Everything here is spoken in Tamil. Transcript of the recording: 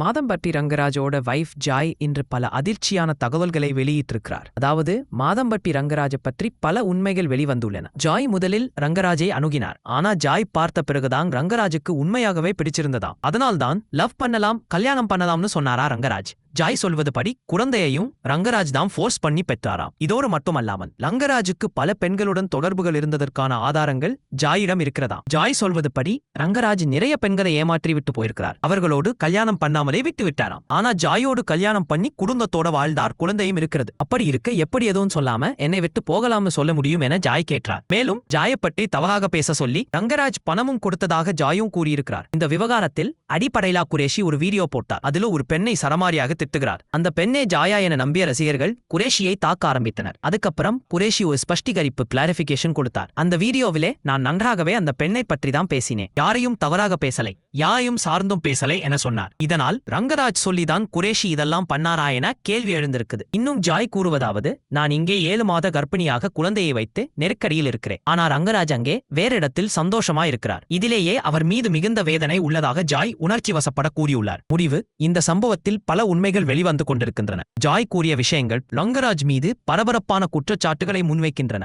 மாதம்பட்டி ரங்கராஜோட வைஃப் ஜாய் இன்று பல அதிர்ச்சியான தகவல்களை வெளியிட்டிருக்கிறார். அதாவது மாதம்பட்டி ரங்கராஜ பற்றி பல உண்மைகள் வெளிவந்துள்ளன. ஜாய் முதலில் ரங்கராஜை அணுகினார். ஆனா ஜாய் பார்த்த பிறகுதான் ரங்கராஜுக்கு உண்மையாகவே பிடிச்சிருந்ததாம். அதனால்தான் லவ் பண்ணலாம், கல்யாணம் பண்ணலாம்னு சொன்னாரா ரங்கராஜ். ஜாய் சொல்வதுபடி குழந்தையையும் ரங்கராஜ் தான் ஃபோர்ஸ் பண்ணி பெற்றாராம். இதோடு மட்டுமல்லாமல் ரங்கராஜுக்கு பல பெண்களுடன் தொடர்புகள் இருந்ததற்கான ஆதாரங்கள் ஜாயிடம் இருக்கிறதாம். ஜாய் சொல்வதுபடி ரங்கராஜ் நிறைய பெண்களை ஏமாற்றி விட்டு போயிருக்கிறார். அவர்களோடு கல்யாணம் பண்ணாமலே விட்டு விட்டாராம். ஆனா ஜாயோடு கல்யாணம் பண்ணி குடும்பத்தோட வாழ்ந்தார், குழந்தையும் இருக்கிறது. அப்படி இருக்க எப்படி எதுவும் சொல்லாம என்னை விட்டு போகலாம்னு சொல்ல முடியும் என ஜாய் கேட்டார். மேலும் ஜாயை பற்றி தவறாக பேச சொல்லி ரங்கராஜ் பணமும் கொடுத்ததாக ஜாயும் கூறியிருக்கிறார். இந்த விவகாரத்தில் அடிப்படையிலா குரேஷி ஒரு வீடியோ போட்டார். அதில் ஒரு பெண்ணை சரமாரியாக திட்டுகிறார். அந்த பெண்ணே ஜாயா என நம்பிய ரசிகர்கள் குரேஷியை தாக்க ஆரம்பித்தனர். அதுக்கப்புறம் குரேஷி ஒரு ஸ்பஷ்டிகரிப்பு கிளாரிபிகேஷன் கொடுத்தார். அந்த வீடியோவிலே நான் நன்றாகவே அந்த பெண்ணை பற்றி தான் பேசினேன், யாரையும் தவறாக பேசலை, யாரையும் சார்ந்தும் பேசலை என சொன்னார். இதனால் ரங்கராஜ் சொல்லிதான் குரேஷி இதெல்லாம் பண்ணாரா என கேள்வி எழுந்திருக்குது. இன்னும் ஜாய் கூறுவதாவது, நான் இங்கே 7 மாத கர்ப்பிணியாக குழந்தையை வைத்து நெருக்கடியில் இருக்கிறேன். ஆனா ரங்கராஜ் அங்கே வேற இடத்தில் சந்தோஷமா இருக்கிறார். இதிலேயே அவர் மீது மிகுந்த வேதனை உள்ளதாக ஜாய் உணர்ச்சி வசப்பட கூறியுள்ளார். முடிவு, இந்த சம்பவத்தில் பல உண்மைகள் வெளிவந்து கொண்டிருக்கின்றன. ஜாய் கூறிய விஷயங்கள் ரங்கராஜ் மீது பரபரப்பான குற்றச்சாட்டுகளை முன்வைக்கின்றன.